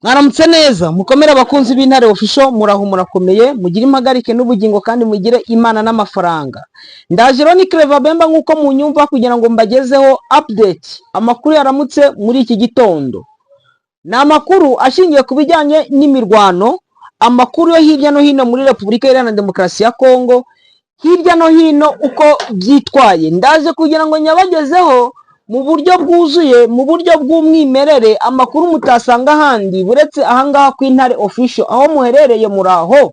Mwaramutse neza mukomere abakunzi b'Intare Official, muraho murakomeye, mugire impagarike n'ubugingo kandi mugire Imana n'amafaranga. Ndaje rero ni Clever Bemba nkuko munyumva kugira ngo mbagezeho update amakuru yaramutse muri iki gitondo. Ni amakuru ashingiye ku bijyanye n'imirwano, amakuru yo hirya no hino muri Repubulika Iharanira Demokarasi ya Kongo, hirya no hino uko byitwaye. Ndaje kugira ngo nyabagezeho mu buryo bwuzuye, mu buryo bw'umwimerere, amakuru mutasanga ahandi buretse ahangaha ku Intare Official. Aho muherereye muraho.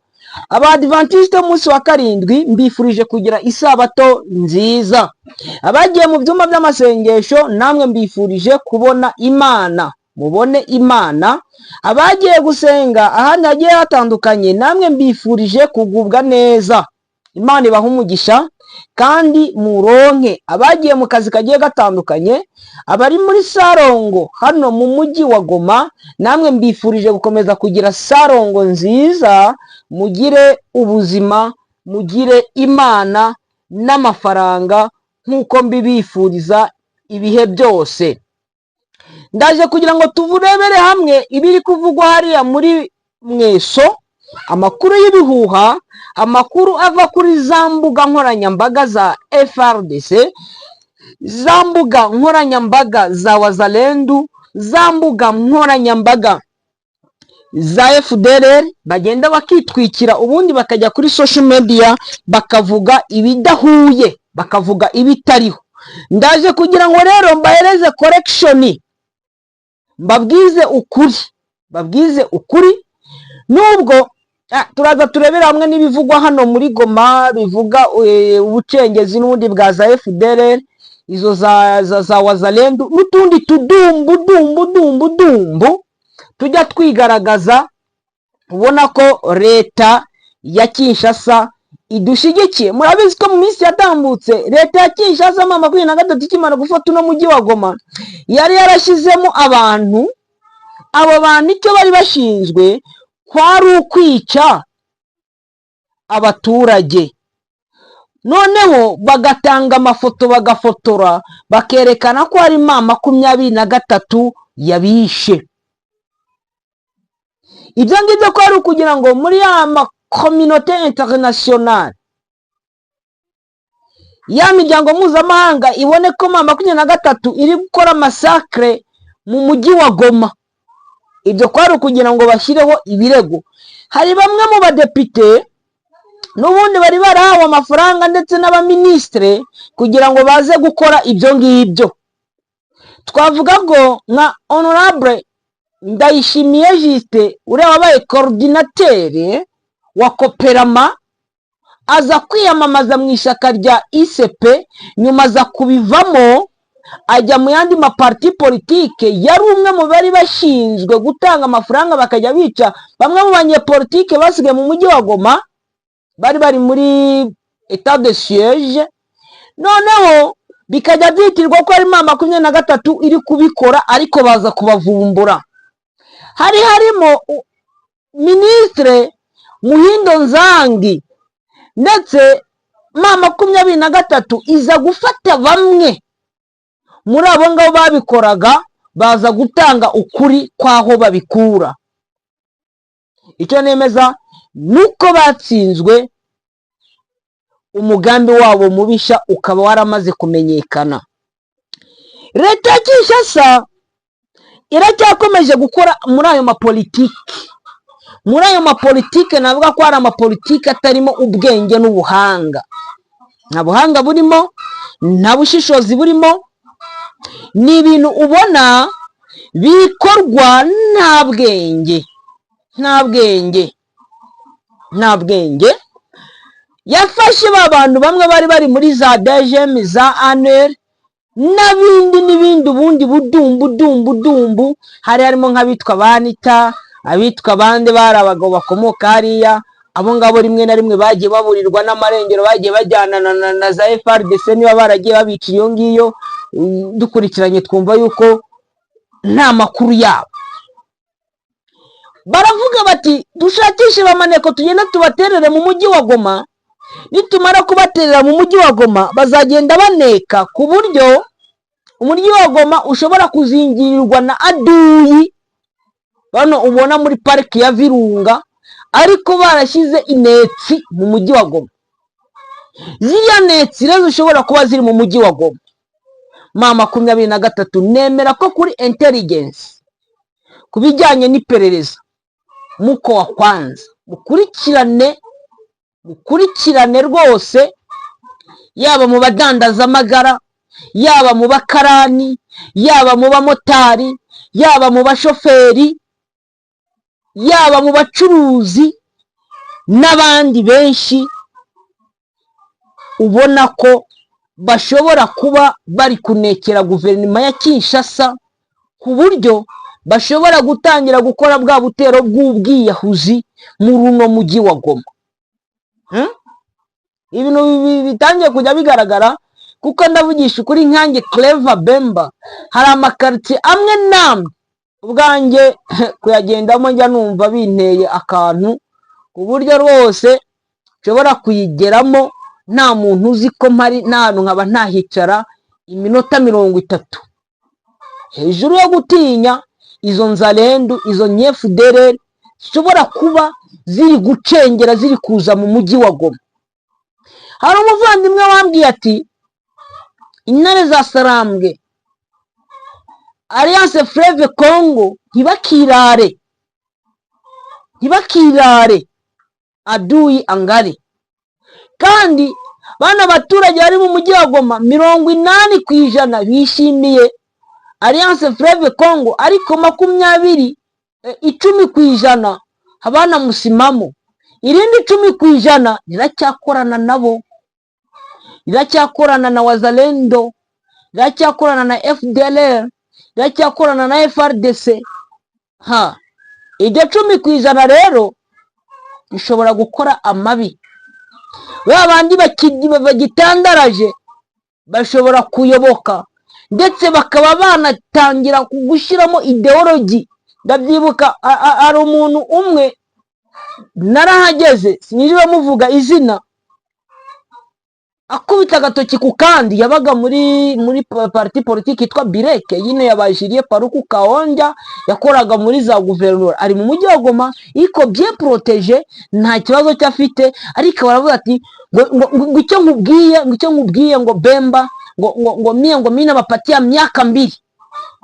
Abadventiste umunsi wa karindwi mbifurije kugira isabato nziza. Abagiye mu byumba by'amasengesho namwe mbifurije kubona Imana, mubone Imana. Abagiye gusenga ahandi hagiye hatandukanye namwe mbifurije kugubwa neza. Imana ibaha umugisha kandi muronke. Abagiye mu kazi kagiye gatandukanye, abari muri Sarongo hano mu mujyi wa Goma, namwe mbifurije gukomeza kugira Sarongo nziza, mugire ubuzima, mugire Imana n'amafaranga nk'uko mbibifuriza ibihe byose. Ndaje kugira ngo tuvurebere hamwe ibiri kuvugwa hariya muri Mweso, amakuru y'ibihuha, amakuru ava kuri za mbuga nkoranyambaga za FRDC, za mbuga nkoranyambaga za Wazalendo, za mbuga nkoranyambaga za FDLR, bagenda bakitwikira ubundi bakajya kuri social media bakavuga ibidahuye, bakavuga ibitariho. Ndaje kugira ngo rero mbahereze correction, mbabwize ukuri, nubwo turaza turebera hamwe n'ibivugwa hano muri Goma bivuga ubucengezi n'ubundi bwa za FDLR, izo za Wazalendo n'utundi tudumbu tujya twigaragaza, ubona ko leta ya Kinshasa idushigikiye. Murabizi ko mu minsi yatambutse leta ya Kinshasa mu 2023 ikimara gufata uno mujyi wa Goma yari yarashizemo abantu, abo bantu icyo bari bashinzwe kwari ukwica abaturage. Noneho bagatanga amafoto, bagafotora, bakerekana ko ari 23 yabishe. Ibyo ngibyo ko ari ukugira ngo muri ya communauté internationale, ya miryango mpuzamahanga ibone ko 23 iri gukora massacre mu mujyi wa Goma. Ibyo kwari kugira ngo bashyireho ibirego. Hari bamwe mu badepite n'ubundi bari barahawe amafaranga ndetse n'abaministre kugira ngo baze gukora ibyo ngibyo. Twavuga ngo nka honorable Ndayishimiye Juste uriya wabaye coordinateur wa Coperama, aza kwiyamamaza mu ishyaka rya ICP, nyuma aza kubivamo ajya mu yandi maparti politike. Yari umwe mu bari bashinzwe gutanga amafaranga bakajya bica bamwe mu banyepolitike basigaye mu mujyi wa Goma, bari muri état de siège. Noneho bikajya byitirwa ko ari 23 iri kubikora, ariko baza kubavumbura. Harimo ministre Muhindo Nzangi, ndetse 23 iza gufata bamwe muri abo ngabo babikoraga, baza gutanga ukuri kwaho babikura. Icyo nemeza nuko batsinzwe, umugambi wabo mubisha ukaba waramaze kumenyekana. Leta ya Kinshasa iracyakomeje gukora muri ayo mapolitike, navuga ko ari amapolitike atarimo ubwenge n'ubuhanga. Nta buhanga burimo, nta bushishozi burimo, ni ibintu ubona bikorwa nta bwenge. Yafashe bantu bamwe bari muri za DGM, za ANR n'ibindi ubundi budumbu. Harimo nk'abitwa Banita, abitwa bande bari abagabo bakomoka hariya. Abo ngabo rimwe na rimwe bagiye baburirwa n'amarengero, bagiye bajyana na za FRDC, niba baragiye babica iyo ngiyo. Dukurikiranye twumva yuko nta makuru yabo. Baravuga bati dushakishe bamaneko tugenda tubaterere mu mujyi wa Goma. Nitumara kubaterera mu mujyi wa Goma bazagenda baneka ku buryo umujyi wa Goma ushobora kuzingirirwa na aduyi bano ubona muri pariki ya Virunga, ariko barashyize inetsi mu mujyi wa Goma. Ziriya netsi rero zishobora kuba ziri mu mujyi wa Goma. Ma 23 nemera ko kuri intelligence, ku bijyanye n'iperereza, muko wa kwanza mukurikirane rwose, yaba mu badandaza amagara, yaba mu bakarani, yaba mu bamotari, yaba mu bashoferi, yaba mu bacuruzi n'abandi benshi ubona ko bashobora kuba bari kunekera guverinoma ya Kinshasa, ku buryo bashobora gutangira gukora bwa butero bw'ubwiyahuzi muri uno mujyi wa Goma. Ibintu bitangiye kujya bigaragara, kuko ndavugisha ukuri nkanjye Clever Bemba, hari amakaritiye amwe namwe ubwanjye kuyagendamo njya numva binteye akantu, ku buryo rwose nshobora kuyigeramo nta muntu uzi ko mpari, n'ahantu nkaba ntahicara iminota 30 hejuru yo gutinya izo nzalendu, izo nyefudere zishobora kuba ziri gucengera, ziri kuza mu mujyi wa Goma. Hari umuvandimwe wambwiye ati intare za Sarambwe, Alliance Fleuve Congo ntibakirare adui angari. Kandi bana baturage bari mu mujyi wa Goma 80% bishimiye Alliance Fleuve Congo, ariko 10% abana musimamo, irindi 10% riracyakorana nabo, riracyakorana na Wazalendo, riracyakorana na FDLR, riracyakorana na FRDC. Iryo 10% rero bishobora gukora amabi. Babandi bagitandaraje bashobora kuyoboka, ndetse bakaba banatangira kugushyiramo ideology. Ndabyibuka ari umuntu umwe narahageze, sinjira muvuga izina, akubita agatoki ku kandi, yabaga muri parti politique yitwa Bireke, yine yabajiriye Paruku Kaonja, yakoraga muri za guverinoma, ari mu mujyi wa Goma, iko bien protege, nta kibazo cyafite. Ariko baravuga ati ngo icyo nkubwiye ngo Bemba, ngo mimi nabapatia miaka 2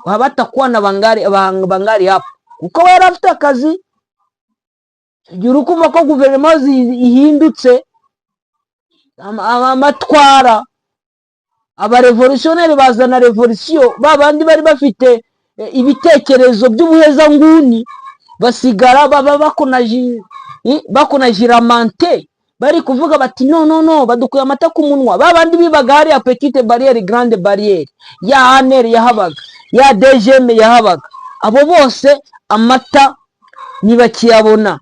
wabatakuwa na bangari hapo, kuko we yarafite akazi. Igihe urukumva ko guverinoma ihindutse, amatwara abarevolutionnaire bazana revolution, babandi bari bafite ibitekerezo by'ubuhezanguni basigara bakonajiramante, bari kuvuga bati no badukuye amata ku munwa. Babandi bibaga hari ya petite barrière, grande barrière, ya ANR yahabaga, ya DGM yahabaga, abo bose amata ntibakiyabona.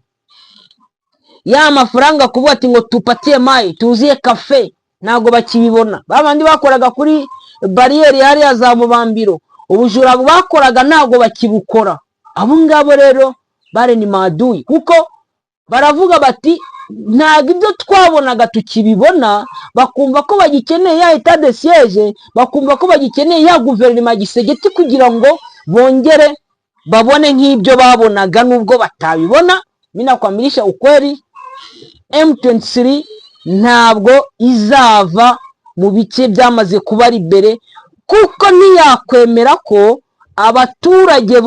Ya mafaranga kuvuga ati ngo tupatie mai tuziye kafe ntago bakibibona. Babandi bakoraga kuri barrière yari ya za Mubambiro, ubujura bakoraga ntago bakibukora. Abo ngabo rero bare ni maadui, kuko baravuga bati ntago ibyo twabonaga tukibibona. Bakumva ko bagikeneye ya etat de siège, bakumva ko bagikeneye ya guverinoma gisegeti kugira ngo bongere babone nk'ibyo babonaga nubwo batabibona. Mina kwamilisha ukweli, M23 ntabwo izava mu bice byamaze kuba libere, kuko ntiyakwemera ko abaturage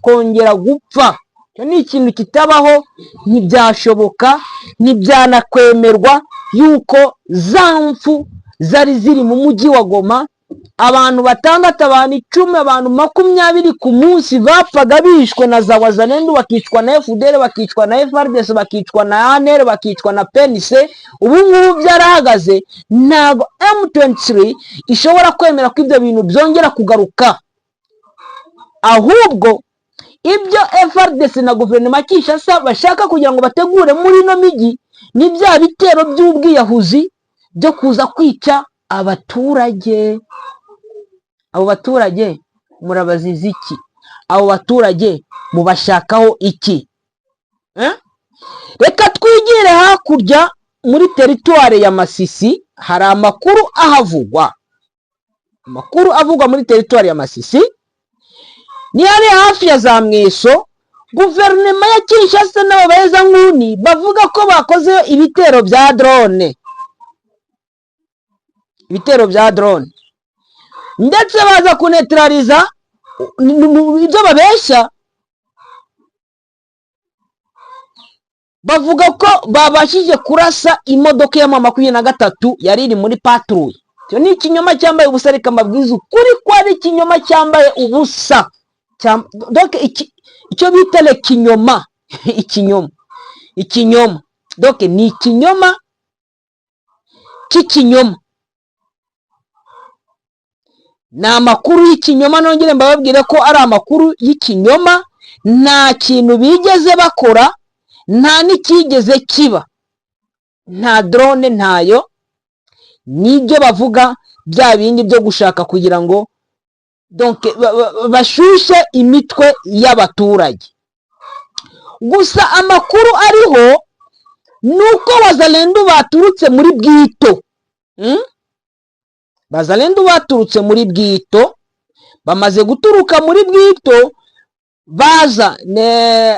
kongera gupfa. Cyo ni ikintu kitabaho, ntibyashoboka, ntibyanakwemerwa yuko zamfu zari ziri mu mujyi wa Goma. Abantu 6, abantu 10, abantu 20 ku munsi bapfaga bishwe na za Wazalendo, bakicwa na FDL, bakicwa na FRDC, bakicwa na ANR, bakicwa na PNC. Ubu ngubu byarahagaze, ntago M23 ishobora kwemera ko ibyo bintu byongera kugaruka. Ahubwo ibyo FRDC na guverinoma Kinshasa bashaka kugira ngo bategure muri no migi ni bya bitero by'ubwiyahuzi byo kuza kwica abaturage. Abo baturage murabaziza iki? Abo baturage mubashakaho iki? Reka twigire hakurya muri teritware ya Masisi. Hari amakuru ahavugwa, amakuru avugwa muri teritware ya Masisi ni ari hafi ya za Mweso, guverinoma ya Kinshasa n'ababeza nkuni bavuga ko bakoze ibitero bya drone, ndetse baza kunetraliza ibyo babeshya, bavuga ko babashije kurasa imodoka ya M23 yari iri muri patrouille. Cyo ni ikinyoma cyambaye ubusa, reka mabwiza ukuri ko ari ikinyoma cyambaye ubusa. Donc icyo bita le kinyoma ikinyoma donc ni ikinyoma cy'ikinyoma, ni amakuru y'ikinyoma. Nongere mbabwire ko ari amakuru y'ikinyoma, nta kintu bigeze bakora, nta n'ikigeze kiba, nta drone ntayo, nibyo bavuga bya bindi byo gushaka kugira ngo donc bashushe imitwe y'abaturage. Gusa amakuru ariho nuko Wazalendo baturutse muri Bwito, Wazalendo baturutse muri Bwito, bamaze guturuka muri Bwito baza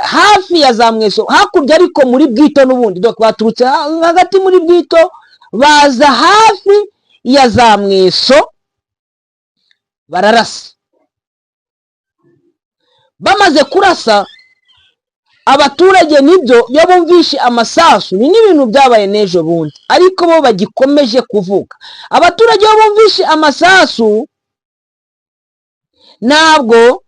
hafi ya za Mweso, hakurya ariko muri Bwito n'ubundi, donc baturutse hagati muri Bwito baza hafi ya za Mweso, bararasa. Bamaze kurasa abaturage, nibyo byo bumvishe amasasu, ni n'ibintu byabaye nejo bundi, ariko bo bagikomeje kuvuga. Abaturage bo bumvishe amasasu, ntabwo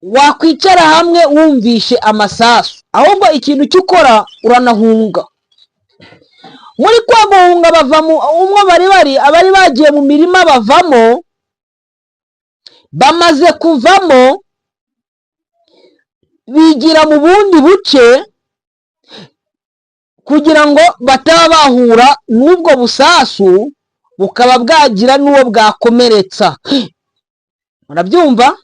wakwicara hamwe wumvishe amasasu, ahubwo ikintu cyukora uranahunga. Muri kwa guhunga bavamo, umwe abari bagiye mu mirima bavamo, bamaze kuvamo bigira mu bundi buce kugira ngo bataba bahura n'ubwo busasu bukaba bwagira n'uwo bwakomeretsa. Murabyumva?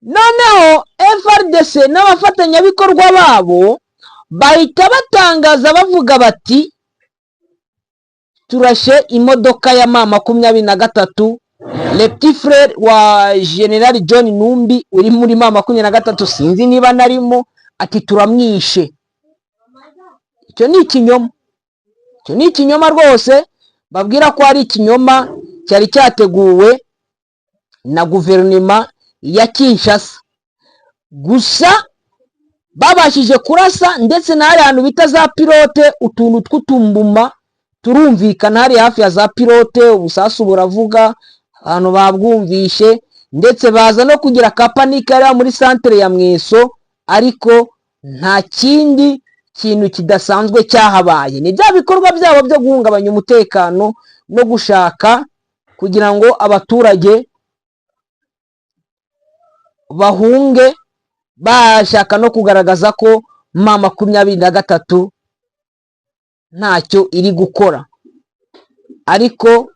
Noneho FRDC n'abafatanyabikorwa babo bahita batangaza bavuga bati turashe imodoka ya M23, le petit frère wa General John Numbi uri muri M23, sinzi niba narimo, ati turamwishe. Icyo ni ikinyoma rwose, babwira ko ari ikinyoma cyari cyateguwe na guverinoma ya Kinshasa. Gusa babashije kurasa, ndetse na hari ahantu bita za pilote, utuntu tw'utumbuma turumvikana hari hafi ya za pilote, ubusasu buravuga, abantu babwumvishe, ndetse baza no kugira kapanika ari muri centre ya Mweso, ariko nta kindi kintu kidasanzwe cyahabaye. Ni bya bikorwa byabo byo guhungabanya umutekano no gushaka kugira ngo abaturage bahunge, bashaka no kugaragaza ko M23 ntacyo iri gukora. Ariko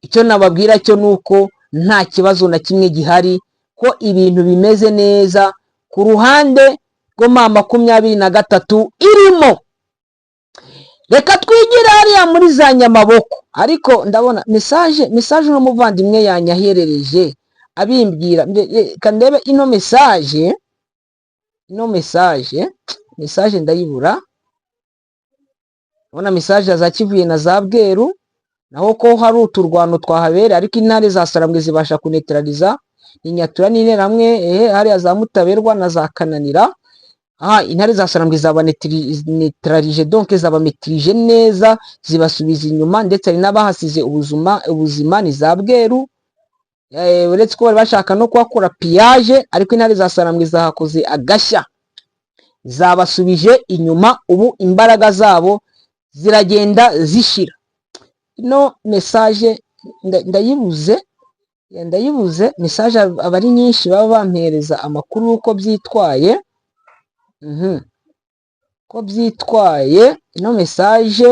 icyo nababwira cyo nuko nta kibazo na kimwe gihari, ko ibintu bimeze neza ku ruhande rwo M23 irimo. Reka twigire hariya muri za Nyamaboko, ariko ndabona message n'umuvandimwe yanyaherereje abimbwira, kandebe ino message ndayibura. Ubona message azakivuye na za Bweru, naho ko hari uturwano twahabere, ariko intare za Sarambwe zibasha kunetraliza, Inyatura n'Interahamwe hari za Mutaberwa na za Kananira. Intare za Sarambwe zaba neutralije, donc zaba maîtrise neza, zibasubiza inyuma, ndetse ari n'abahasize ubuzima ni za Bweru. Uretse ko bari bashaka no kuhakora pillage, ariko intare za Sarambwe zahakoze agashya, zabasubije inyuma. Ubu imbaraga zabo ziragenda zishira. Ino message ndayibuze message abari nyinshi baba bampereza amakuru uko byitwaye, ko byitwaye. Ino message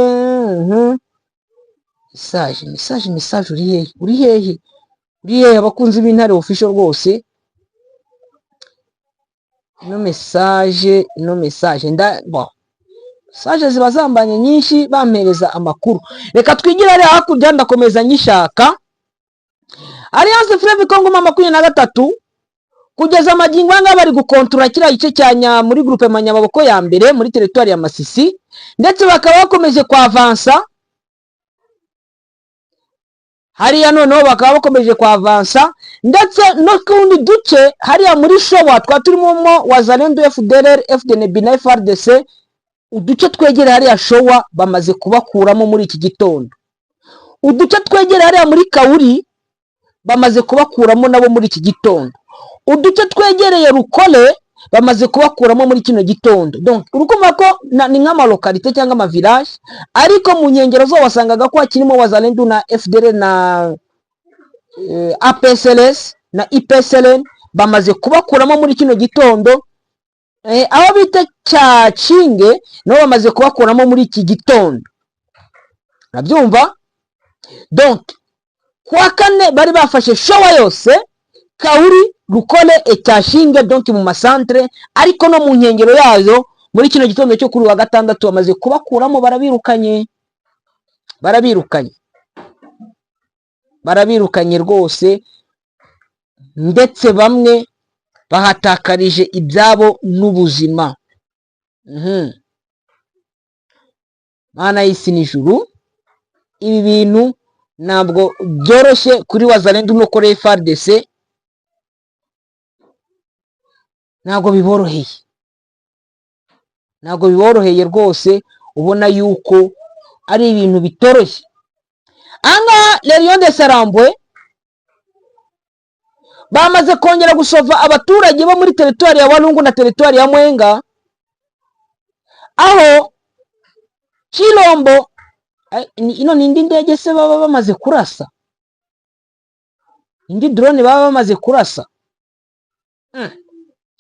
uri hehe abakunzi b'Intare official rwose. Ino message message ziba zambanye nyinshi bampereza amakuru. Reka twigire hakurya, ndakomeza nyishaka. Alliance Fleuve Congo 23 kugeza amagingo anga bari gukontrola kira ice cyanya muri groupe Manyaboko ya mbere muri territoire ya Masisi, ndetse bakaba bakomeje kwa avansa hariya noneho bakaba bakomeje kwa avansa, ndetse no kundi duce hariya muri Showa twaturimo Wazalendo FDLR FDNB na FRDC, uduce twegera hariya Showa bamaze kubakuramo muri iki gitondo. Uduce twegera hariya muri Kauri bamaze kubakuramo nabo muri iki gitondo. Uduce twegereye Rukole bamaze kubakuramo muri kino gitondo. Donc urukumva ko ni nk'ama localité cyangwa ama village, ariko mu nkengero zo wasangaga ko hakirimo Wazalendo na FDL na APSLS na IPSLN bamaze kubakuramo muri kino gitondo. Aho bita Cyacinge no bamaze kubakuramo muri iki gitondo. Nabyumva? Donc kwa kane bari bafashe Showa yose, Kauri, Rukole, Cyacinge, donc mu masantre, ariko no mu nkengero yazo muri kino gitondo cyo kuri wa gatandatu bamaze kubakuramo, barabirukanye rwose, ndetse bamwe bahatakarije ibyabo n'ubuzima. Mana y'isi n'ijuru, ibi bintu ntabwo byoroshye kuri Wazalendo no kuri FARDC, ntabwo biboroheye rwose, ubona yuko ari ibintu bitoroshye. Anga Lerion de Sarambwe bamaze kongera gusova abaturage bo muri territoire ya Walungu na territoire ya Mwenga, aho Chilombo ino nindi ndege se baba bamaze kurasa, indi drone baba bamaze kurasa.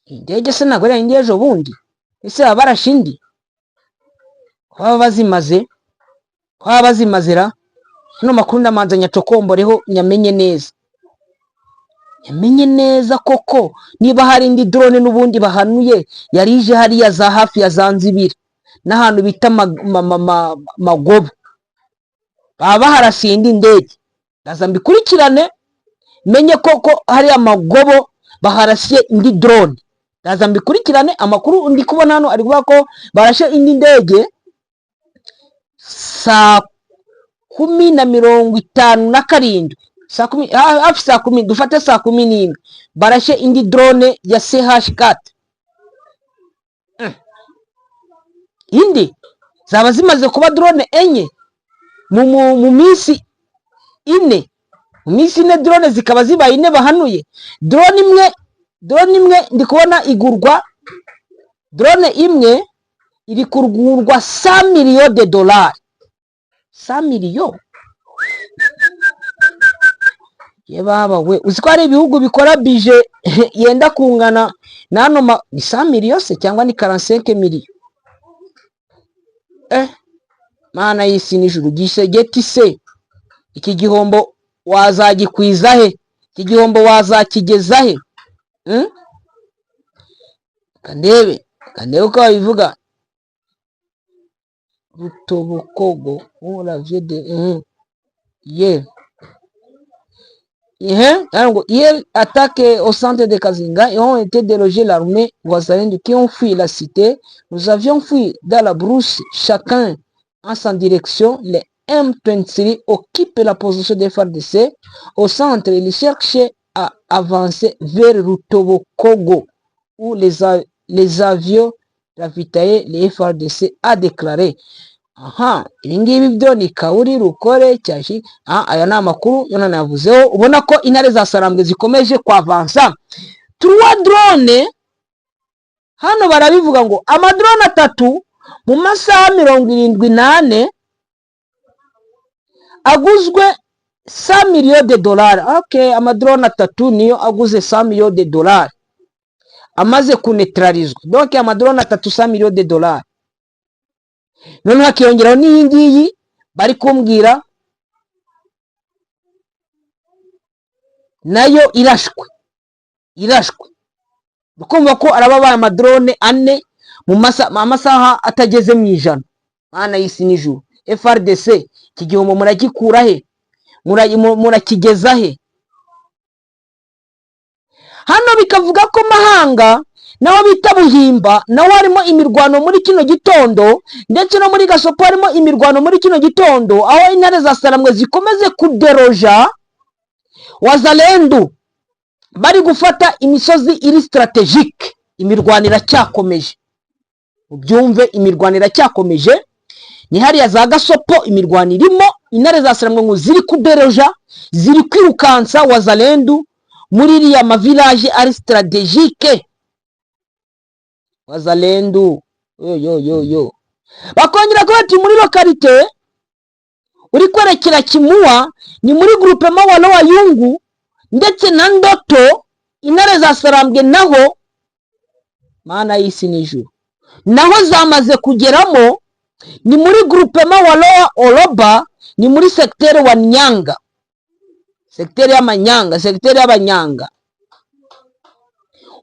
Indege se ntabwo ari indege ejo bundi, ese abarashindi kwaba bazimazira. Hano makuru ndamanza nyacokomboreho nyamenye neza koko niba hari indi drone n'ubundi bahanuye yarije hariya za hafi ya Zanzibar n'ahantu bita Magobo, baba baharasiye indi ndege. Ndaza mbikurikirane menye koko hariya Magobo baharasiye indi drone. Ndaza mbikurikirane, amakuru ndi kubona hano ari kuvuga ko barashe indi ndege saa 10:57, saa 10 hafi saa 10, dufate saa 11 barashe indi drone ya CH4. Indi zaba zimaze kuba drone enye mu minsi ine, drone zikaba zibaye ine bahanuye. Drone imwe ndi kubona igurwa, drone imwe iri kurgurwa 100 millions de dollars. 100 millions ye baba we, uziko ari ibihugu bikora budget yenda kungana nano ni 100 millions se cyangwa ni 45 millions. Mana y'isi n'ijuru, gisegeti se iki gihombo wazagikwiza he? Iki gihombo wazakigeza he? Kandebe uko babivuga. Rutobokogo uravye de hier attaque au centre de Kazinga et ont été délogés l'armée Wazalendo qui ont fui la cité. Nous avions fui dans la brousse, chacun en sa direction. Les M23 occupent la position des FARDC au centre. Ils cherchaient à avancer vers Rutobokogo où les avions ravitaillés les FARDC, a déclaré. Ibingibi byo ni Kauri, Rukole, Cyashi. Aya ni amakuru yona navuzeho. Ubona ko intare za Sarambwe zikomeje kwa avansa. 3 drone hano barabivuga ngo amadrone 3 mu masaha 78 aguzwe 100 millions de dollars. Okay, amadrone 3 niyo aguze 100 millions de dollars amaze kunetralizwa. Donc amadrone 3 100 millions de dollars. None hakiyongeraho n'iyingiyi bari kumbwira nayo irashwe. Ukumva ko arababaye amadrone 4 mu masaha atageze mu ijana. Mana y'isi n'ijuru, FARDC iki gihombo murakikura he? Murakigeza he? hano bikavuga ko Mahanga nawe bita Buhimba nawe harimo imirwano muri kino gitondo, ndetse no muri Gasopo harimo imirwano muri kino gitondo, aho intare za Saramwe zikomeze kuderoja Wazalendo bari gufata imisozi iri strategique. Imirwano iracyakomeje, ubyumve, imirwano iracyakomeje. Ni hariya za Gasopo imirwano irimo, intare za Saramwe ngo ziri kuderoja, ziri kwirukansa Wazalendo muri iriya mavilage ari strategique. Wazalendo yo bakongera ko bati muri lokalite uri kwerekera Kimua ni muri groupement wa Loa Yungu ndetse na Ndoto. Intare za Sarambwe naho mana y'isi n'ijuru naho zamaze kugeramo, ni muri groupement wa Loa Oloba, ni muri secteur wa Nyanga, secteur y'Amanyanga, secteur y'Abanyanga.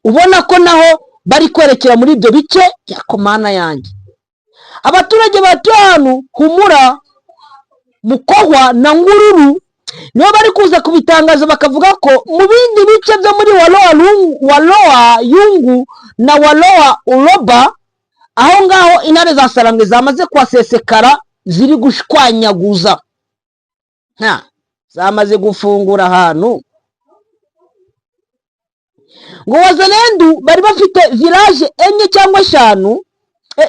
Ubona ko naho bari kwerekera muri ibyo bice yako mana yanjye. Abaturage batanu Humura, Mukohwa na Ngururu nibo bari kuza kubitangaza bakavuga ko mu bindi bice byo muri Waloa Yungu na Waloa Uloba, aho ngaho intare za Sarambwe zamaze kwasesekara, ziri gushwanyaguza, zamaze gufungura ahantu. Ngo Wazalendo bari bafite village enye cyangwa eshanu,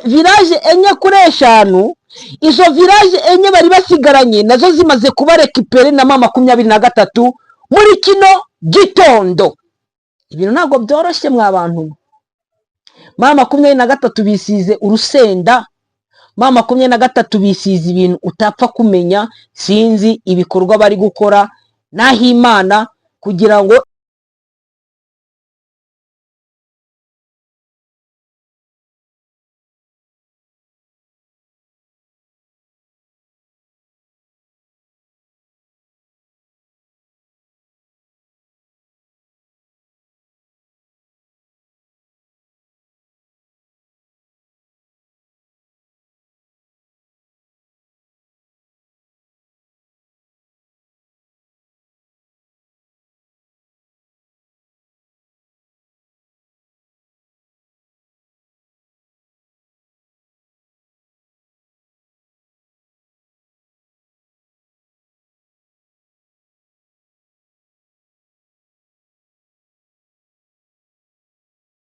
village enye kuri eshanu. Izo village enye bari basigaranye nazo zimaze kuba récupérer na 23 muri kino gitondo. Ibintu ntabwo byoroshye mwa bantu. 23 bisize urusenda, 23 bisize ibintu utapfa kumenya. Sinzi ibikorwa bari gukora naho Imana kugira ngo